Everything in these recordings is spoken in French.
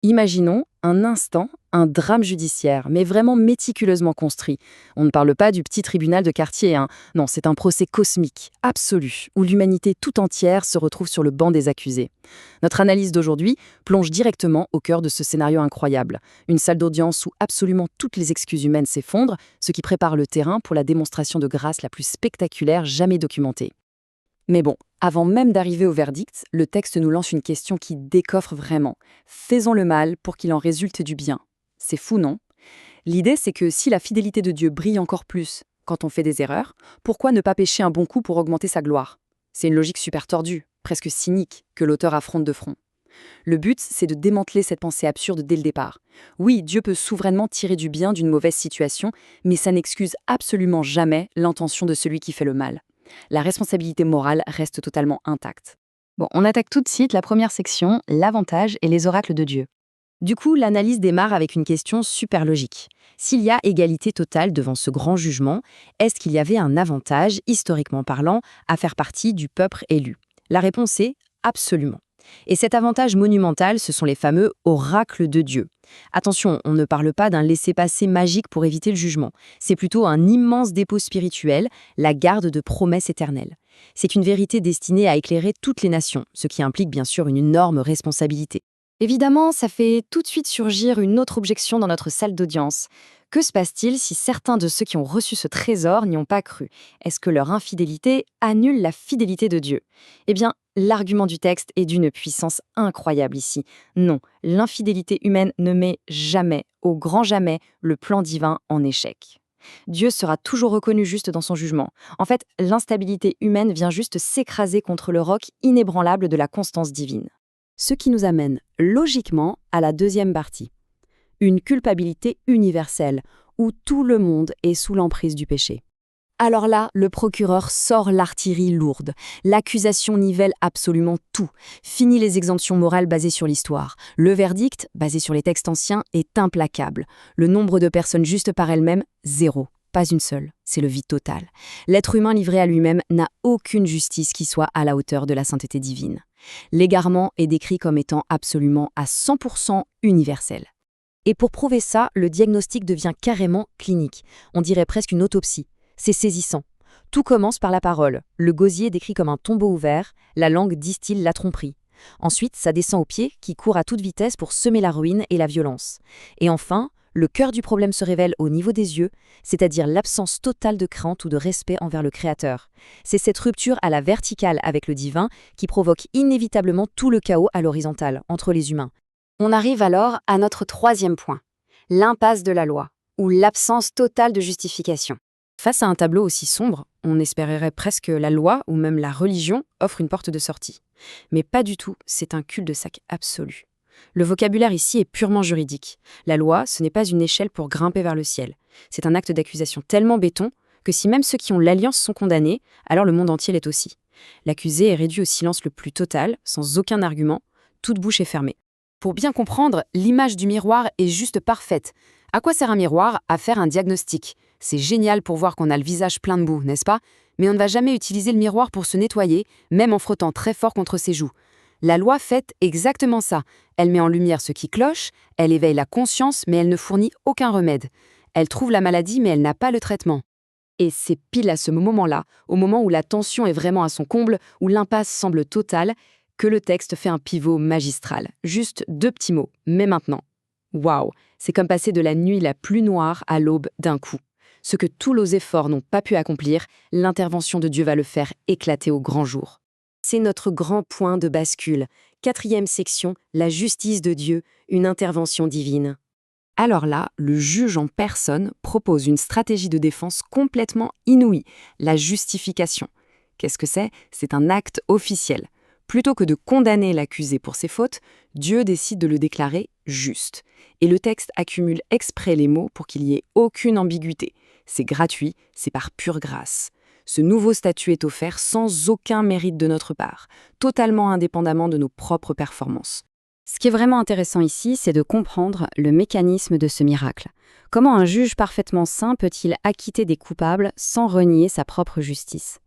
Imaginons un instant un drame judiciaire, mais vraiment méticuleusement construit. On ne parle pas du petit tribunal de quartier, hein. Non, c'est un procès cosmique, absolu, où l'humanité tout entière se retrouve sur le banc des accusés. Notre analyse d'aujourd'hui plonge directement au cœur de ce scénario incroyable. Une salle d'audience où absolument toutes les excuses humaines s'effondrent, ce qui prépare le terrain pour la démonstration de grâce la plus spectaculaire jamais documentée. Mais bon, avant même d'arriver au verdict, le texte nous lance une question qui décoffre vraiment. Faisons le mal pour qu'il en résulte du bien. C'est fou, non? L'idée, c'est que si la fidélité de Dieu brille encore plus quand on fait des erreurs, pourquoi ne pas pécher un bon coup pour augmenter sa gloire? C'est une logique super tordue, presque cynique, que l'auteur affronte de front. Le but, c'est de démanteler cette pensée absurde dès le départ. Oui, Dieu peut souverainement tirer du bien d'une mauvaise situation, mais ça n'excuse absolument jamais l'intention de celui qui fait le mal. La responsabilité morale reste totalement intacte. Bon, on attaque tout de suite la première section, l'avantage et les oracles de Dieu. Du coup, l'analyse démarre avec une question super logique. S'il y a égalité totale devant ce grand jugement, est-ce qu'il y avait un avantage, historiquement parlant, à faire partie du peuple élu? La réponse est absolument. Et cet avantage monumental, ce sont les fameux oracles de Dieu. Attention, on ne parle pas d'un laissez-passer magique pour éviter le jugement. C'est plutôt un immense dépôt spirituel, la garde de promesses éternelles. C'est une vérité destinée à éclairer toutes les nations, ce qui implique bien sûr une énorme responsabilité. Évidemment, ça fait tout de suite surgir une autre objection dans notre salle d'audience. Que se passe-t-il si certains de ceux qui ont reçu ce trésor n'y ont pas cru? Est-ce que leur infidélité annule la fidélité de Dieu? Eh bien, l'argument du texte est d'une puissance incroyable ici. Non, l'infidélité humaine ne met jamais, au grand jamais, le plan divin en échec. Dieu sera toujours reconnu juste dans son jugement. En fait, l'instabilité humaine vient juste s'écraser contre le roc inébranlable de la constance divine. Ce qui nous amène logiquement à la deuxième partie. Une culpabilité universelle, où tout le monde est sous l'emprise du péché. Alors là, le procureur sort l'artillerie lourde. L'accusation nivelle absolument tout. Fini les exemptions morales basées sur l'histoire. Le verdict, basé sur les textes anciens, est implacable. Le nombre de personnes justes par elles-mêmes, 0. Pas une seule. C'est le vide total. L'être humain livré à lui-même n'a aucune justice qui soit à la hauteur de la sainteté divine. L'égarement est décrit comme étant absolument à 100% universel. Et pour prouver ça, le diagnostic devient carrément clinique. On dirait presque une autopsie. C'est saisissant. Tout commence par la parole. Le gosier est décrit comme un tombeau ouvert, la langue distille la tromperie. Ensuite, ça descend aux pieds qui courent à toute vitesse pour semer la ruine et la violence. Et enfin, le cœur du problème se révèle au niveau des yeux, c'est-à-dire l'absence totale de crainte ou de respect envers le Créateur. C'est cette rupture à la verticale avec le divin qui provoque inévitablement tout le chaos à l'horizontale, entre les humains. On arrive alors à notre troisième point, l'impasse de la loi, ou l'absence totale de justification. Face à un tableau aussi sombre, on espérerait presque que la loi ou même la religion offre une porte de sortie. Mais pas du tout, c'est un cul-de-sac absolu. Le vocabulaire ici est purement juridique. La loi, ce n'est pas une échelle pour grimper vers le ciel. C'est un acte d'accusation tellement béton que si même ceux qui ont l'alliance sont condamnés, alors le monde entier l'est aussi. L'accusé est réduit au silence le plus total, sans aucun argument, toute bouche est fermée. Pour bien comprendre, l'image du miroir est juste parfaite. À quoi sert un miroir? À faire un diagnostic. C'est génial pour voir qu'on a le visage plein de boue, n'est-ce pas? Mais on ne va jamais utiliser le miroir pour se nettoyer, même en frottant très fort contre ses joues. La loi fait exactement ça. Elle met en lumière ce qui cloche, elle éveille la conscience, mais elle ne fournit aucun remède. Elle trouve la maladie, mais elle n'a pas le traitement. Et c'est pile à ce moment-là, au moment où la tension est vraiment à son comble, où l'impasse semble totale, que le texte fait un pivot magistral. Juste 2 petits mots, mais maintenant. Waouh, c'est comme passer de la nuit la plus noire à l'aube d'un coup. Ce que tous nos efforts n'ont pas pu accomplir, l'intervention de Dieu va le faire éclater au grand jour. C'est notre grand point de bascule. 4e section, la justice de Dieu, une intervention divine. Alors là, le juge en personne propose une stratégie de défense complètement inouïe, la justification. Qu'est-ce que c'est? C'est un acte officiel. Plutôt que de condamner l'accusé pour ses fautes, Dieu décide de le déclarer juste. Et le texte accumule exprès les mots pour qu'il n'y ait aucune ambiguïté. C'est gratuit, c'est par pure grâce. Ce nouveau statut est offert sans aucun mérite de notre part, totalement indépendamment de nos propres performances. Ce qui est vraiment intéressant ici, c'est de comprendre le mécanisme de ce miracle. Comment un juge parfaitement saint peut-il acquitter des coupables sans renier sa propre justice?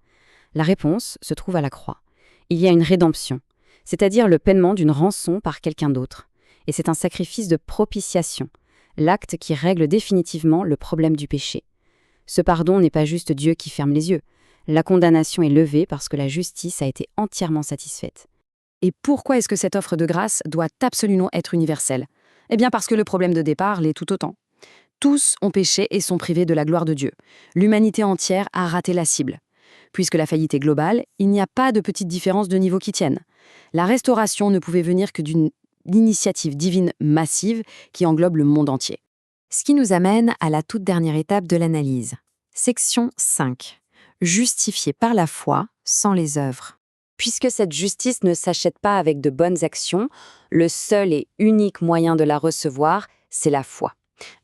La réponse se trouve à la croix. Il y a une rédemption, c'est-à-dire le paiement d'une rançon par quelqu'un d'autre. Et c'est un sacrifice de propitiation, l'acte qui règle définitivement le problème du péché. Ce pardon n'est pas juste Dieu qui ferme les yeux. La condamnation est levée parce que la justice a été entièrement satisfaite. Et pourquoi est-ce que cette offre de grâce doit absolument être universelle? Eh bien parce que le problème de départ l'est tout autant. Tous ont péché et sont privés de la gloire de Dieu. L'humanité entière a raté la cible. Puisque la faillite est globale, il n'y a pas de petites différences de niveau qui tiennent. La restauration ne pouvait venir que d'une initiative divine massive qui englobe le monde entier. Ce qui nous amène à la toute dernière étape de l'analyse. Section 5. Justifié par la foi, sans les œuvres. Puisque cette justice ne s'achète pas avec de bonnes actions, le seul et unique moyen de la recevoir, c'est la foi.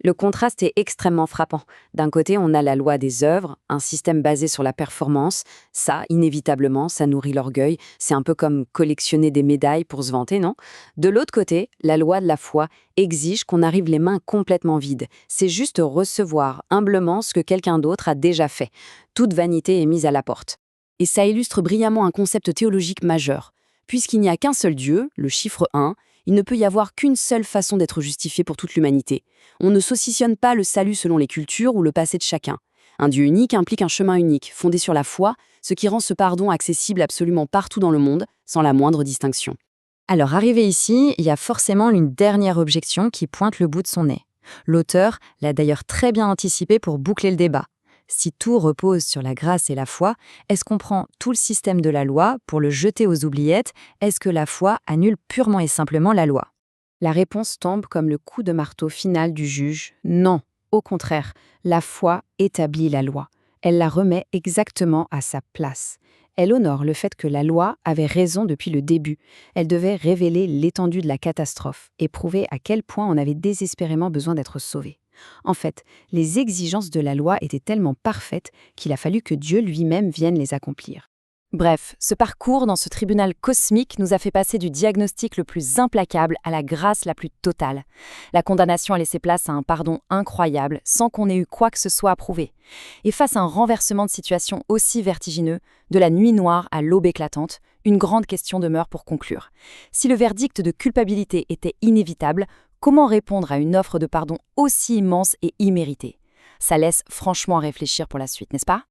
Le contraste est extrêmement frappant. D'un côté, on a la loi des œuvres, un système basé sur la performance. Ça, inévitablement, ça nourrit l'orgueil. C'est un peu comme collectionner des médailles pour se vanter, non? De l'autre côté, la loi de la foi exige qu'on arrive les mains complètement vides. C'est juste recevoir humblement ce que quelqu'un d'autre a déjà fait. Toute vanité est mise à la porte. Et ça illustre brillamment un concept théologique majeur. Puisqu'il n'y a qu'un seul Dieu, le chiffre 1, il ne peut y avoir qu'une seule façon d'être justifié pour toute l'humanité. On ne saucissonne pas le salut selon les cultures ou le passé de chacun. Un Dieu unique implique un chemin unique, fondé sur la foi, ce qui rend ce pardon accessible absolument partout dans le monde, sans la moindre distinction. Alors, arrivé ici, il y a forcément une dernière objection qui pointe le bout de son nez. L'auteur l'a d'ailleurs très bien anticipé pour boucler le débat. Si tout repose sur la grâce et la foi, est-ce qu'on prend tout le système de la loi pour le jeter aux oubliettes? Est-ce que la foi annule purement et simplement la loi? La réponse tombe comme le coup de marteau final du juge. Non, au contraire, la foi établit la loi. Elle la remet exactement à sa place. Elle honore le fait que la loi avait raison depuis le début. Elle devait révéler l'étendue de la catastrophe et prouver à quel point on avait désespérément besoin d'être sauvé. En fait, les exigences de la loi étaient tellement parfaites qu'il a fallu que Dieu lui-même vienne les accomplir. Bref, ce parcours dans ce tribunal cosmique nous a fait passer du diagnostic le plus implacable à la grâce la plus totale. La condamnation a laissé place à un pardon incroyable, sans qu'on ait eu quoi que ce soit à prouver. Et face à un renversement de situation aussi vertigineux, de la nuit noire à l'aube éclatante, une grande question demeure pour conclure. Si le verdict de culpabilité était inévitable, comment répondre à une offre de pardon aussi immense et imméritée? Ça laisse franchement réfléchir pour la suite, n'est-ce pas?